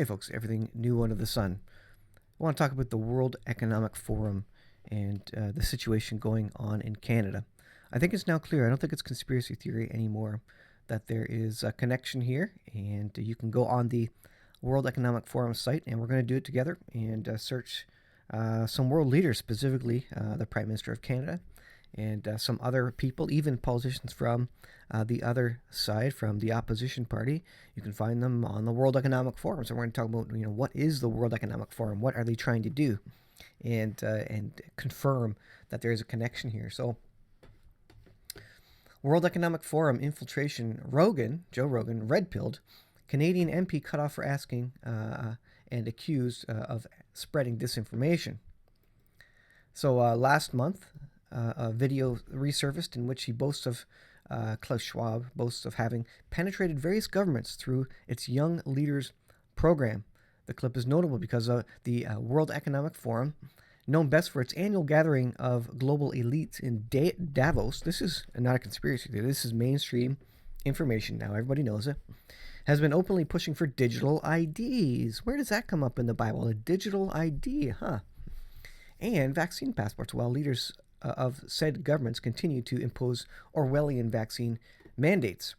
Hey folks, everything new under the sun. I want to talk about the World Economic Forum and the situation going on in Canada. I think it's now clear, I don't think it's conspiracy theory anymore, that there is a connection here, and you can go on the World Economic Forum site, and we're going to do it together and search some world leaders, specifically the Prime Minister of Canada, and some other people, even politicians from the other side, from the opposition party. You can find them on the World Economic Forum. So we're going to talk about, what is the World Economic Forum? What are they trying to do? And confirm that there is a connection here. So, World Economic Forum infiltration. Joe Rogan, red-pilled. Canadian MP cut off for asking and accused of spreading disinformation. So last month, a video resurfaced in which he boasts of, Klaus Schwab boasts of having penetrated various governments through its Young Leaders program. The clip is notable because the World Economic Forum, known best for its annual gathering of global elites in Davos, this is not a conspiracy theory, this is mainstream information now, everybody knows it, has been openly pushing for digital IDs. Where does that come up in the Bible? A digital ID, huh? And vaccine passports, while leaders of said governments continue to impose Orwellian vaccine mandates.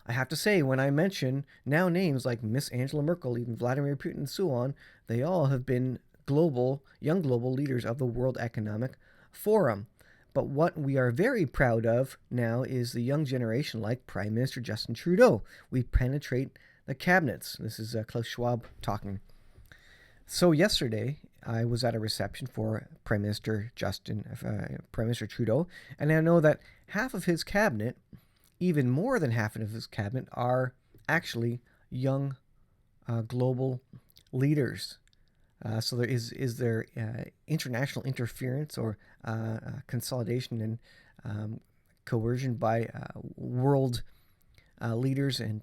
I have to say, when I mention now names like Miss Angela Merkel, even Vladimir Putin, and so on, they all have been young global leaders of the World Economic Forum. But what we are very proud of now is the young generation like Prime Minister Justin Trudeau. We penetrate the cabinets. This is Klaus Schwab talking. So yesterday, I was at a reception for Prime Minister Trudeau, and I know that half of his cabinet, even more than half of his cabinet, are actually young global leaders. So there is there international interference or consolidation and coercion by world leaders and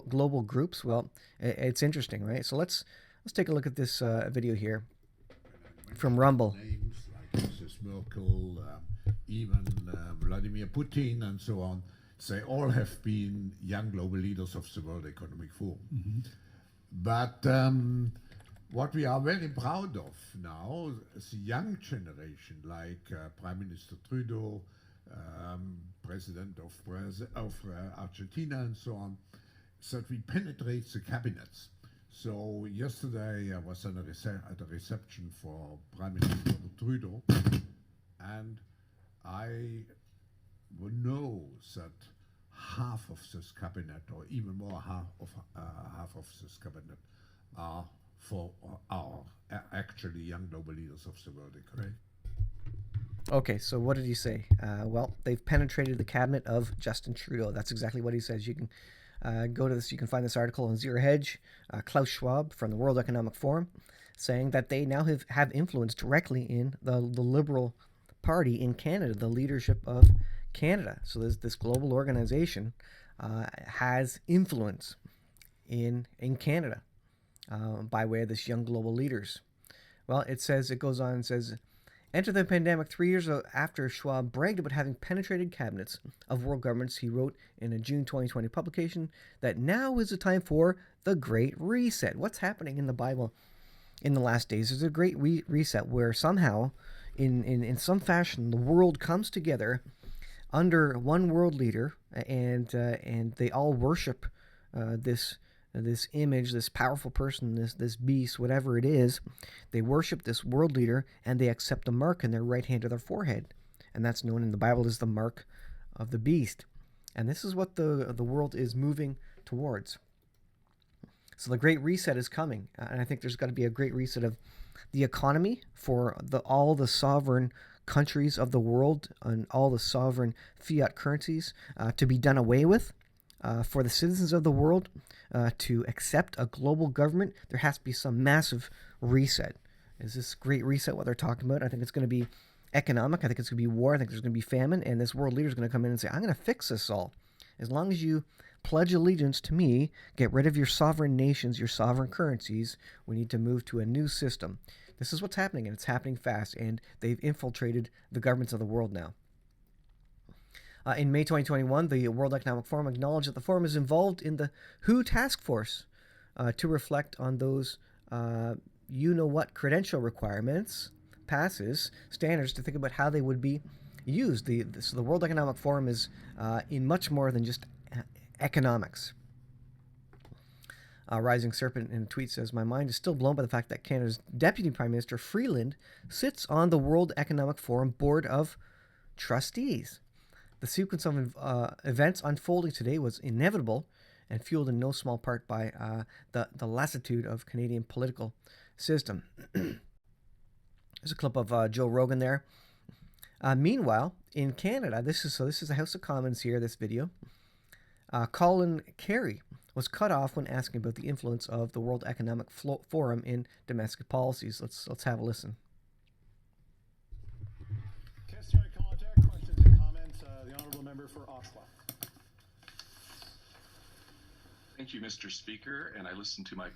global groups? Well, it's interesting, right? So let's take a look at this video here from Rumble. Names like Mrs. Merkel, even Vladimir Putin, and so on. They all have been young global leaders of the World Economic Forum. Mm-hmm. But what we are very proud of now is the young generation, like Prime Minister Trudeau, President of Argentina, and so on, so that we penetrate the cabinets. So yesterday I was at a reception for Prime Minister Trudeau, and I know that half of this cabinet, or even more half of this cabinet, are actually young global leaders of the world economy. Okay, so what did he say? Well, they've penetrated the cabinet of Justin Trudeau. That's exactly what he says. You can go to this. You can find this article on Zero Hedge. Klaus Schwab from the World Economic Forum, saying that they now have influence directly in the Liberal Party in Canada, the leadership of Canada. So this global organization has influence in Canada by way of this young global leaders. Well, it goes on and says, enter the pandemic 3 years after Schwab bragged about having penetrated cabinets of world governments. He wrote in a June 2020 publication that now is the time for the Great Reset. What's happening in the Bible in the last days is a great reset where somehow, in some fashion, the world comes together under one world leader, and they all worship this image, this powerful person, this beast, whatever it is. They worship this world leader, and they accept a mark in their right hand or their forehead, and that's known in the Bible as the mark of the beast. And this is what the world is moving towards. So the Great Reset is coming, and I think there's got to be a great reset of the economy for all the sovereign countries of the world and all the sovereign fiat currencies to be done away with. For the citizens of the world to accept a global government, there has to be some massive reset. Is this Great Reset what they're talking about? I think it's going to be economic. I think it's going to be war. I think there's going to be famine. And this world leader is going to come in and say, I'm going to fix this all. As long as you pledge allegiance to me, get rid of your sovereign nations, your sovereign currencies, we need to move to a new system. This is what's happening, and it's happening fast. And they've infiltrated the governments of the world now. In May 2021, the World Economic Forum acknowledged that the forum is involved in the WHO task force to reflect on those you-know-what credential requirements, passes, standards to think about how they would be used. So the World Economic Forum is in much more than just economics. Rising Serpent in a tweet says, "My mind is still blown by the fact that Canada's Deputy Prime Minister Freeland sits on the World Economic Forum Board of Trustees. The sequence of events unfolding today was inevitable and fueled in no small part by the lassitude of Canadian political system." There's a clip of Joe Rogan there. Meanwhile, in Canada, this is the House of Commons here, this video. Colin Carey was cut off when asking about the influence of the World Economic Forum in domestic policies. Let's have a listen. Question and contact, questions and comments. The honourable member for Oshawa. Thank you, Mr. Speaker, and I listened to my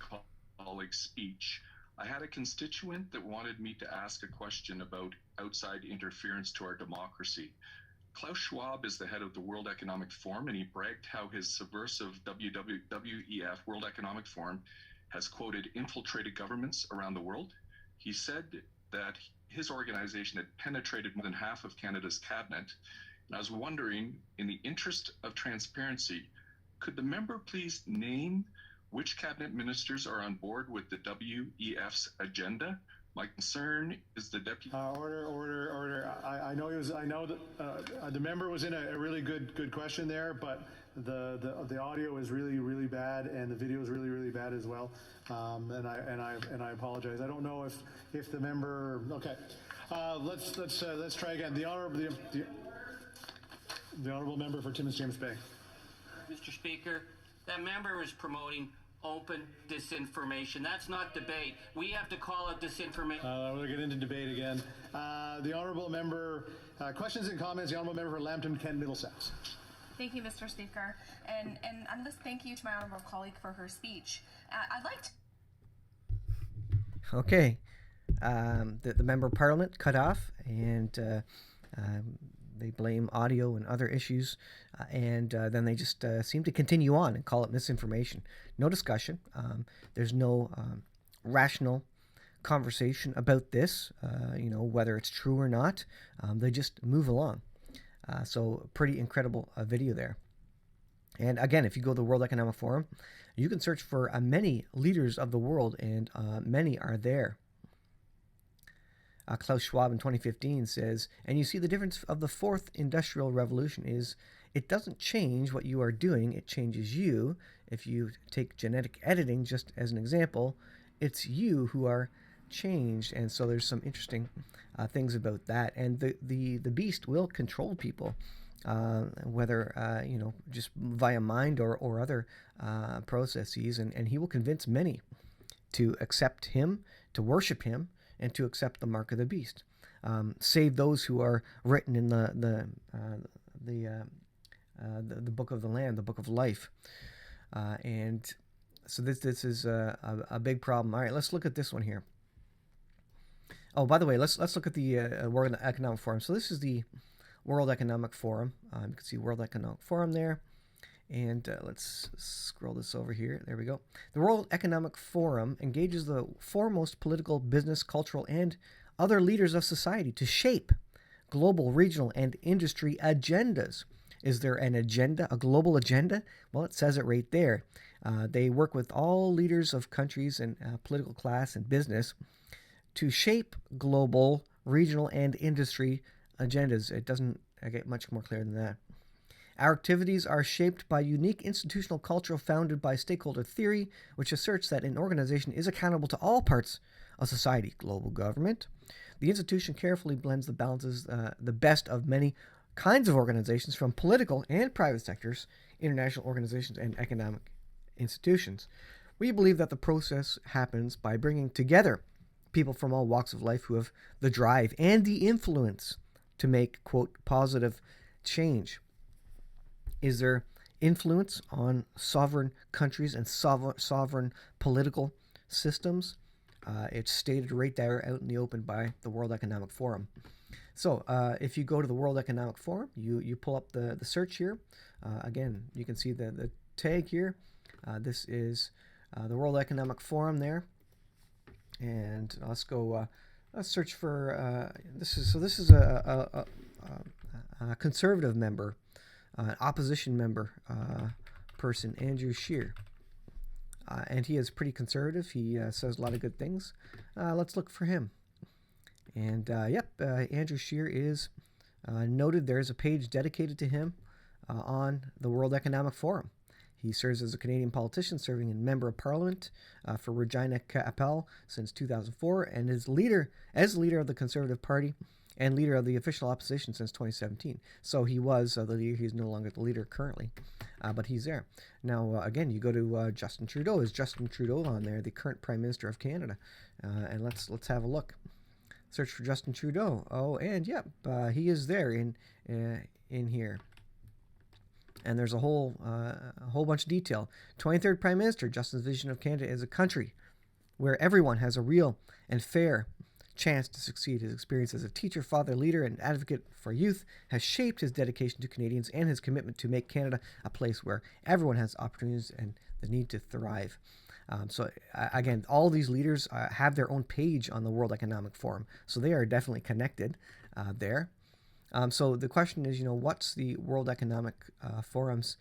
colleague's speech. I had a constituent that wanted me to ask a question about outside interference to our democracy. Klaus Schwab is the head of the World Economic Forum, and he bragged how his subversive WEF, World Economic Forum, has, quoted, infiltrated governments around the world. He said that his organization had penetrated more than half of Canada's cabinet. And I was wondering, in the interest of transparency, could the member please name which cabinet ministers are on board with the WEF's agenda? My concern is the deputy. Order. I know that the member was in a really good question there, but the audio is really bad and the video is really bad as well. And I apologize. I don't know if the member. Okay, let's try again. The honourable member for Timmins James Bay. Mr. Speaker, that member was promoting open disinformation. That's not debate. We have to call it disinformation. We'll get into debate again. The honourable member, questions and comments. The honourable member for Lambton, Kent, Middlesex. Thank you, Mr. Speaker, and I'm just thank you to my honourable colleague for her speech. I'd like to. Okay, the member of Parliament cut off, and they blame audio and other issues, and then they just seem to continue on and call it misinformation. No discussion. There's no rational conversation about this, whether it's true or not. They just move along. So pretty incredible video there. And again, if you go to the World Economic Forum, you can search for many leaders of the world, and many are there. Klaus Schwab in 2015 says, "And you see the difference of the fourth industrial revolution is it doesn't change what you are doing, it changes you. If you take genetic editing just as an example, it's you who are changed." And so there's some interesting things about that. And the beast will control people, whether just via mind or other processes, and he will convince many to accept him, to worship him, and to accept the mark of the beast, save those who are written in the book of the Lamb, the book of life, and so this is a big problem. All right, let's look at this one here. Oh, by the way, let's look at the World Economic Forum. So this is the World Economic Forum. You can see World Economic Forum there. And let's scroll this over here. There we go. The World Economic Forum engages the foremost political, business, cultural, and other leaders of society to shape global, regional, and industry agendas. Is there an agenda, a global agenda? Well, it says it right there. They work with all leaders of countries and political class and business to shape global, regional, and industry agendas. It doesn't get much more clear than that. Our activities are shaped by unique institutional culture founded by stakeholder theory, which asserts that an organization is accountable to all parts of society, global government. The institution carefully blends the balances, the best of many kinds of organizations, from political and private sectors, international organizations, and economic institutions. We believe that the process happens by bringing together people from all walks of life who have the drive and the influence to make, quote, positive change. Is there influence on sovereign countries and sovereign political systems? It's stated right there out in the open by the World Economic Forum. So if you go to the World Economic Forum, you pull up the search here. Again, you can see the tag here. This is the World Economic Forum there. And let's go, let's search for, this is a conservative member, an opposition member person, Andrew Scheer. And he is pretty conservative. He says a lot of good things. Let's look for him. And Andrew Scheer is noted. There's a page dedicated to him on the World Economic Forum. He serves as a Canadian politician, serving as member of Parliament for Regina Capel since 2004, and is leader of the Conservative Party and leader of the official opposition since 2017. So he was the leader. He's no longer the leader currently, but he's there. Now, again, you go to Justin Trudeau. Is Justin Trudeau on there, the current Prime Minister of Canada? And let's have a look. Search for Justin Trudeau. Oh, and he is there in here. And there's a whole bunch of detail. 23rd Prime Minister, Justin's vision of Canada as a country where everyone has a real and fair chance to succeed. His experience as a teacher, father, leader, and advocate for youth has shaped his dedication to Canadians and his commitment to make Canada a place where everyone has opportunities and the need to thrive. Again, all these leaders have their own page on the World Economic Forum, so they are definitely connected there. So the question is, what's the World Economic Forum's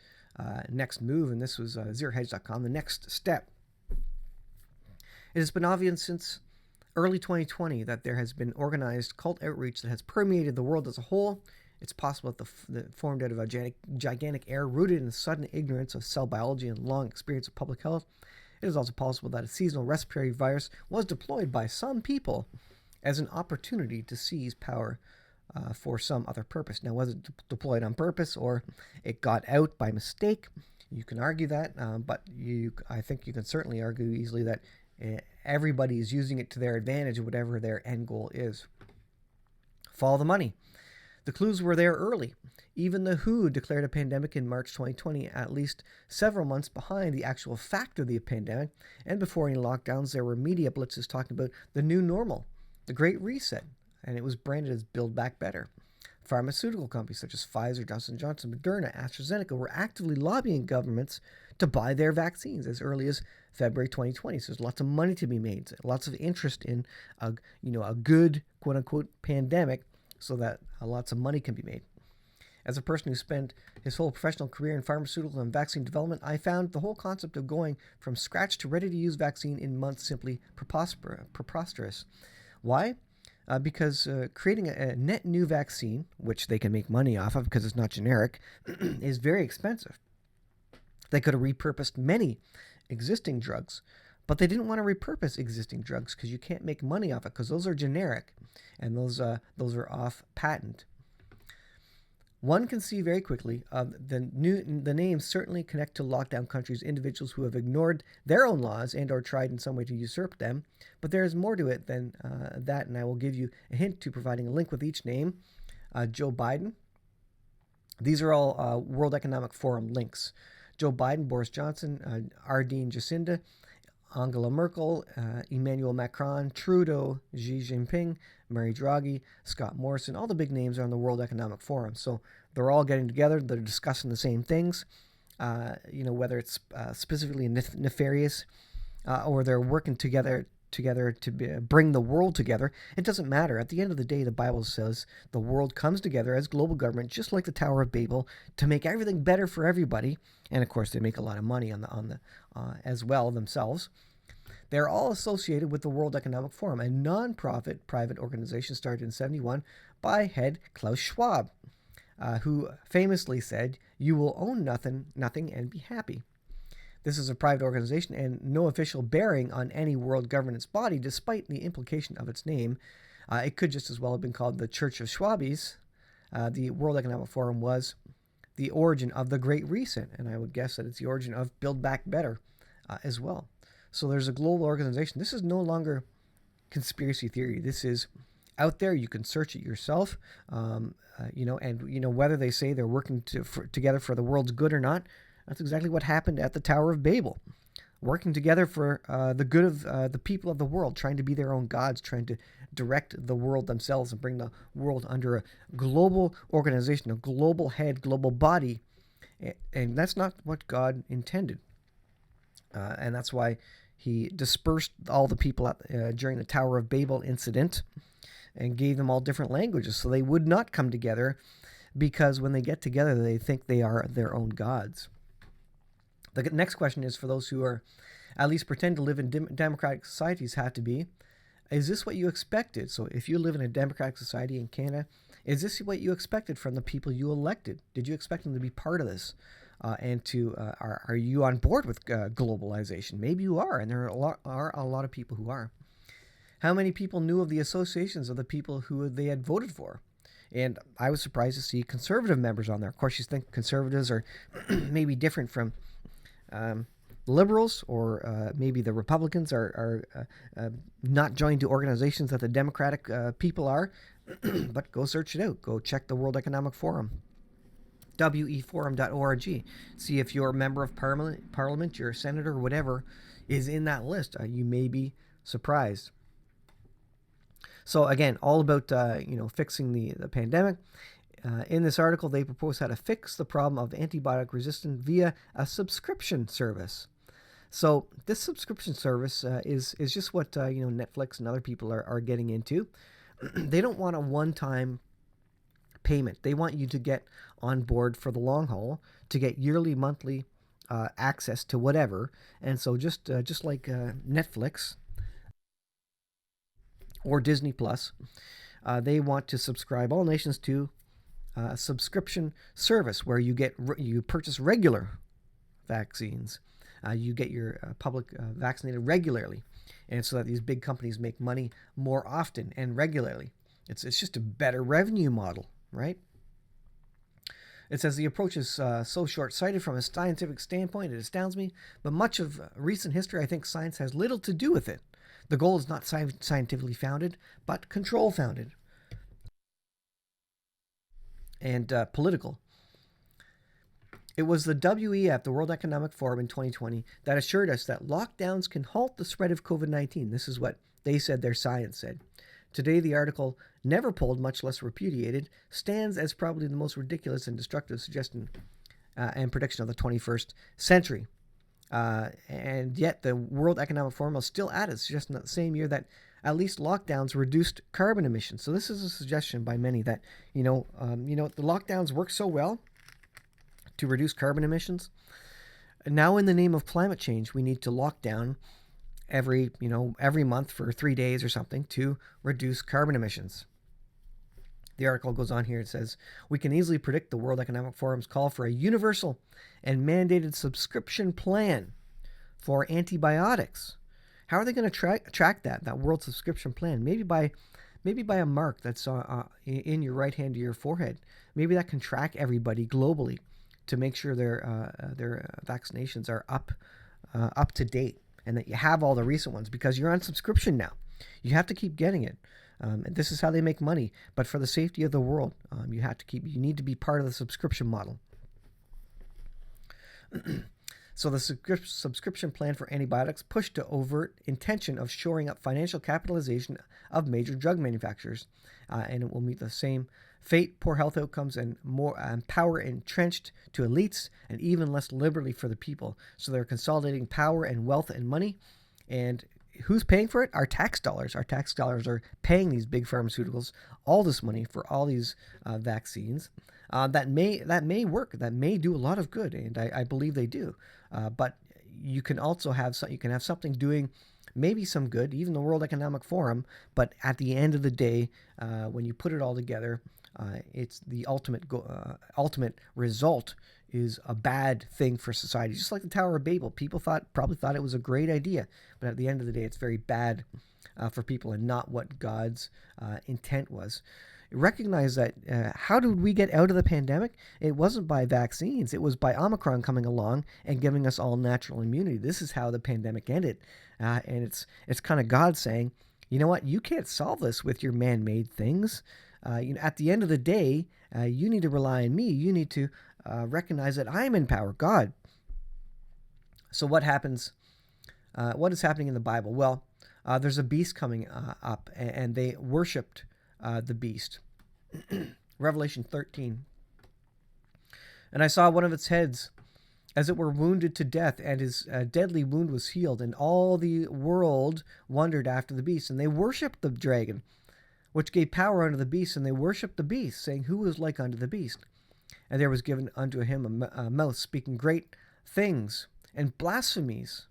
next move? And this was zerohedge.com. The next step. It has been obvious since early 2020 that there has been organized cult outreach that has permeated the world as a whole. It's possible that the formed out of a gigantic error rooted in sudden ignorance of cell biology and long experience of public health. It is also possible that a seasonal respiratory virus was deployed by some people as an opportunity to seize power for some other purpose. Now, was it deployed on purpose or it got out by mistake? You can argue that, but I think you can certainly argue easily that everybody is using it to their advantage, whatever their end goal is. Follow the money. The clues were there early. Even the WHO declared a pandemic in March 2020, at least several months behind the actual fact of the pandemic, and before any lockdowns, there were media blitzes talking about the new normal, the Great Reset, and it was branded as Build Back Better. Pharmaceutical companies such as Pfizer, Johnson & Johnson, Moderna, AstraZeneca were actively lobbying governments to buy their vaccines as early as February 2020. So there's lots of money to be made, lots of interest in a good quote-unquote pandemic, so that lots of money can be made. As a person who spent his whole professional career in pharmaceutical and vaccine development, I found the whole concept of going from scratch to ready-to-use vaccine in months simply preposterous. Why? Because creating a net new vaccine, which they can make money off of because it's not generic, is very expensive. They could have repurposed many existing drugs, but they didn't want to repurpose existing drugs because you can't make money off it because those are generic and those are off patent. One can see very quickly the names certainly connect to lockdown countries, individuals who have ignored their own laws and or tried in some way to usurp them. But there is more to it than that, and I will give you a hint to providing a link with each name. Joe Biden. These are all World Economic Forum links. Joe Biden, Boris Johnson, Ardeen Jacinda, Angela Merkel, Emmanuel Macron, Trudeau, Xi Jinping, Mary Draghi, Scott Morrison. All the big names are on the World Economic Forum. So they're all getting together. They're discussing the same things, whether it's specifically nefarious or they're working together to bring the world together. It doesn't matter. At the end of the day, the Bible says the world comes together as global government, just like the Tower of Babel, to make everything better for everybody. And of course, they make a lot of money on the as well themselves. They're all associated with the World Economic Forum, a non-profit private organization started in 1971 by head Klaus Schwab, who famously said, "You will own nothing and be happy." This is a private organization and no official bearing on any world governance body, despite the implication of its name. It could just as well have been called the Church of Schwabbies. The World Economic Forum was the origin of the Great Reset, and I would guess that it's the origin of Build Back Better as well. So there's a global organization. This is no longer conspiracy theory. This is out there. You can search it yourself, and whether they say they're working together for the world's good or not, that's exactly what happened at the Tower of Babel. working together for the good of the people of the world, trying to be their own gods, trying to direct the world themselves and bring the world under a global organization, a global head, global body. And that's not what God intended. And that's why he dispersed all the people during the Tower of Babel incident and gave them all different languages so they would not come together, because when they get together, they think they are their own gods. The next question is for those who are at least pretend to live in democratic societies have to be, is this what you expected? So if you live in a democratic society in Canada, is this what you expected from the people you elected? Did you expect them to be part of this? And to are you on board with globalization? Maybe you are, and there are a lot of people who are. How many people knew of the associations of the people who they had voted for? And I was surprised to see conservative members on there. Of course, you think conservatives are maybe different from liberals, or maybe the Republicans are not joined to organizations that the Democratic people are. But go search it out. Go check the World Economic Forum. weforum.org. See if your member of parliament, your senator, or whatever, is in that list. You may be surprised. So again, all about fixing the pandemic. In this article, they propose how to fix the problem of antibiotic resistance via a subscription service. So this subscription service is just what Netflix and other people are getting into. They don't want a one-time payment. They want you to get on board for the long haul, to get yearly, monthly access to whatever. And so just like Netflix or Disney Plus, they want to subscribe all nations to a subscription service where you purchase regular vaccines. You get your public vaccinated regularly, and so that these big companies make money more often and regularly. It's just a better revenue model, right? It says the approach is so short-sighted from a scientific standpoint, it astounds me, but much of recent history, I think science has little to do with it. The goal is not scientifically founded, but control-founded and political. It was the WEF, the World Economic Forum in 2020, that assured us that lockdowns can halt the spread of COVID-19. This is what they said their science said. Today, the article, never pulled, much less repudiated, stands as probably the most ridiculous and destructive suggestion and prediction of the 21st century. And yet, the World Economic Forum is still at it, suggesting that the same year that at least lockdowns reduced carbon emissions. So this is a suggestion by many that, the lockdowns work so well to reduce carbon emissions. Now, in the name of climate change, we need to lock down every month for 3 days or something to reduce carbon emissions. The article goes on here. It says, we can easily predict the World Economic Forum's call for a universal and mandated subscription plan for antibiotics. How are they going to track that world subscription plan? Maybe by a mark that's in your right hand to your forehead. Maybe that can track everybody globally to make sure their vaccinations are up to date, and that you have all the recent ones, because you're on subscription now. You have to keep getting it. And this is how they make money. But for the safety of the world, you need to be part of the subscription model. So the subscription plan for antibiotics pushed to overt intention of shoring up financial capitalization of major drug manufacturers, and it will meet the same fate, poor health outcomes, and more power entrenched to elites, and even less liberally for the people. So they're consolidating power and wealth and money, and who's paying for it? Our tax dollars. Our tax dollars are paying these big pharmaceuticals all this money for all these vaccines that may work, that may do a lot of good, and I believe they do. But you can also have something doing maybe some good, even the World Economic Forum. But at the end of the day, when you put it all together, it's the ultimate result is a bad thing for society. Just like the Tower of Babel, people probably thought it was a great idea, but at the end of the day, it's very bad for people and not what God's intent was. Recognize that how did we get out of the pandemic? It wasn't by vaccines. It was by Omicron coming along and giving us all natural immunity. This is how the pandemic ended. And it's kind of God saying, you know what? You can't solve this with your man-made things. At the end of the day, you need to rely on me. You need to recognize that I'm in power, God. So what happens what is happening in the Bible? Well, there's a beast coming up, and they worshipped the beast. Revelation 13. And I saw one of its heads, as it were, wounded to death, and his deadly wound was healed. And all the world wondered after the beast, and they worshipped the dragon, which gave power unto the beast, and they worshipped the beast, saying, Who is like unto the beast? And there was given unto him a mouth speaking great things and blasphemies.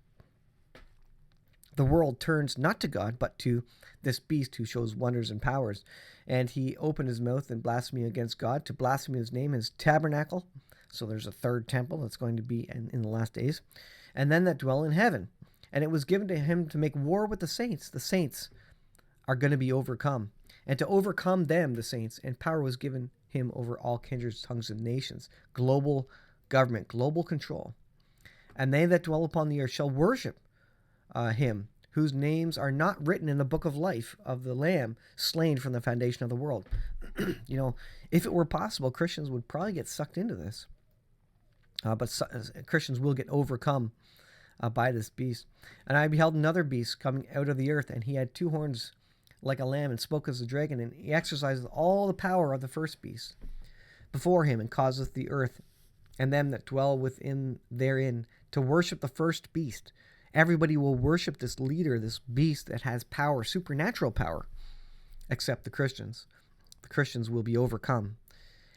The world turns not to God, but to this beast who shows wonders and powers. And he opened his mouth in blasphemy against God, to blaspheme his name, his tabernacle. So there's a third temple that's going to be in the last days. And then that dwell in heaven. And it was given to him to make war with the saints. The saints are going to be overcome. And to overcome them, the saints, and power was given him over all kindreds, tongues, and nations. Global government, global control. And they that dwell upon the earth shall worship him, whose names are not written in the book of life of the Lamb slain from the foundation of the world. If it were possible, Christians would probably get sucked into this. But Christians will get overcome by this beast. And I beheld another beast coming out of the earth, and he had 2 horns like a lamb, and spoke as a dragon, and he exerciseth all the power of the first beast before him, and causeth the earth and them that dwell within therein to worship the first beast. Everybody will worship this leader, this beast that has power, supernatural power, except the Christians. The Christians will be overcome.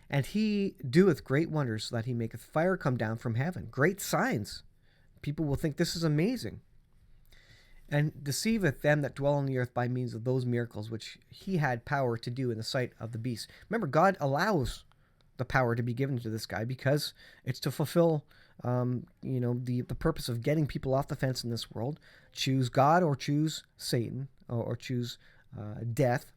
And he doeth great wonders, so that he maketh fire come down from heaven. Great signs. People will think this is amazing. And deceiveth them that dwell on the earth by means of those miracles which he had power to do in the sight of the beast. Remember, God allows the power to be given to this guy because it's to fulfill the purpose of getting people off the fence in this world. Choose God or choose Satan or choose death.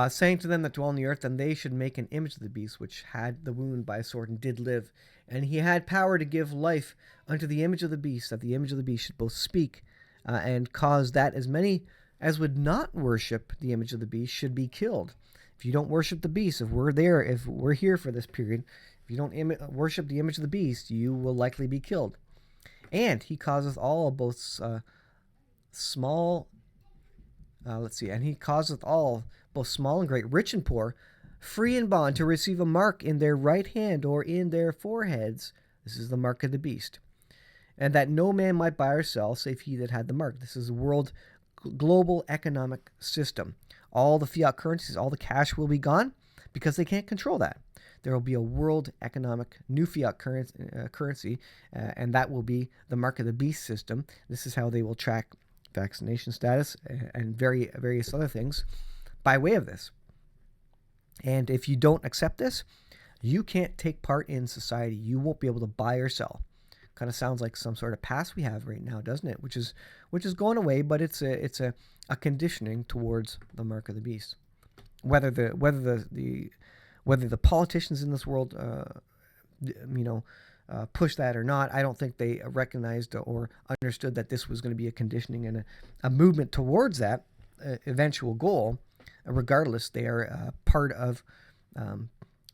Saying to them that dwell on the earth, and they should make an image of the beast, which had the wound by a sword and did live. And he had power to give life unto the image of the beast, that the image of the beast should both speak and cause that as many as would not worship the image of the beast should be killed. If you don't worship the beast, if we're here for this period, if you don't worship the image of the beast, you will likely be killed. And he causeth all, both small, and he causeth all, both small and great, rich and poor, free and bond, to receive a mark in their right hand or in their foreheads. This is the mark of the beast. And that no man might buy or sell, save he that had the mark. This is a world global economic system. All the fiat currencies, all the cash will be gone because they can't control that. There will be a world economic new fiat currency, and that will be the mark of the beast system. This is how they will track vaccination status and various other things by way of this. And if you don't accept this, you can't take part in society. You won't be able to buy or sell. Kind of sounds like some sort of past we have right now, doesn't it? Which is going away, but it's a conditioning towards the mark of the beast. Whether the politicians in this world, push that or not, I don't think they recognized or understood that this was going to be a conditioning and a movement towards that eventual goal. Regardless, they are part of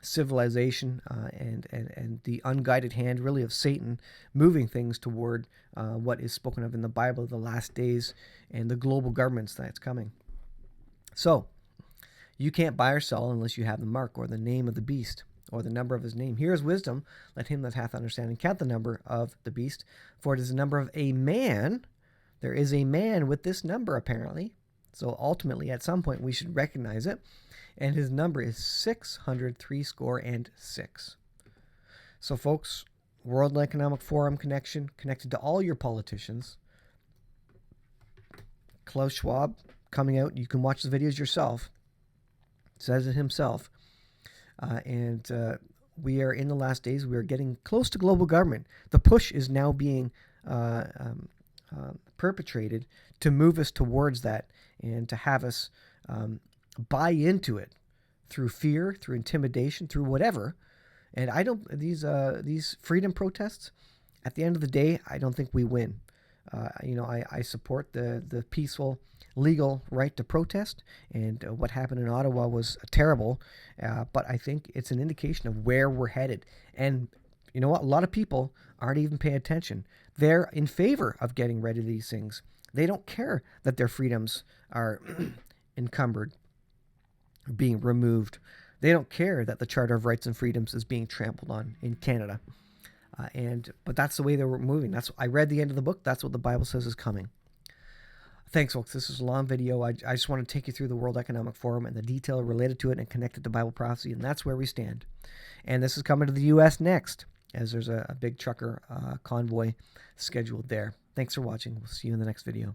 civilization and the unguided hand, really, of Satan moving things toward what is spoken of in the Bible, the last days and the global governments that's coming. So, you can't buy or sell unless you have the mark or the name of the beast or the number of his name. Here is wisdom. Let him that hath understanding count the number of the beast, for it is the number of a man. There is a man with this number, apparently. So ultimately, at some point, we should recognize it. And his number is 666. So, folks, World Economic Forum connected to all your politicians. Klaus Schwab coming out. You can watch the videos yourself. Says it himself. We are in the last days. We are getting close to global government. The push is now being perpetrated to move us towards that and to have us buy into it through fear, through intimidation, through whatever. And these freedom protests, at the end of the day, I don't think we win. I support the peaceful, legal right to protest, and what happened in Ottawa was terrible, but I think it's an indication of where we're headed. And you know what? A lot of people aren't even paying attention. They're in favor of getting rid of these things. They don't care that their freedoms are encumbered, being removed. They don't care that the Charter of Rights and Freedoms is being trampled on in Canada. But that's the way they were moving. I read the end of the book. That's what the Bible says is coming. Thanks, folks. This is a long video. I just want to take you through the World Economic Forum and the detail related to it and connect it to Bible prophecy, and that's where we stand. And this is coming to the U.S. next, as there's a big trucker convoy scheduled there. Thanks for watching. We'll see you in the next video.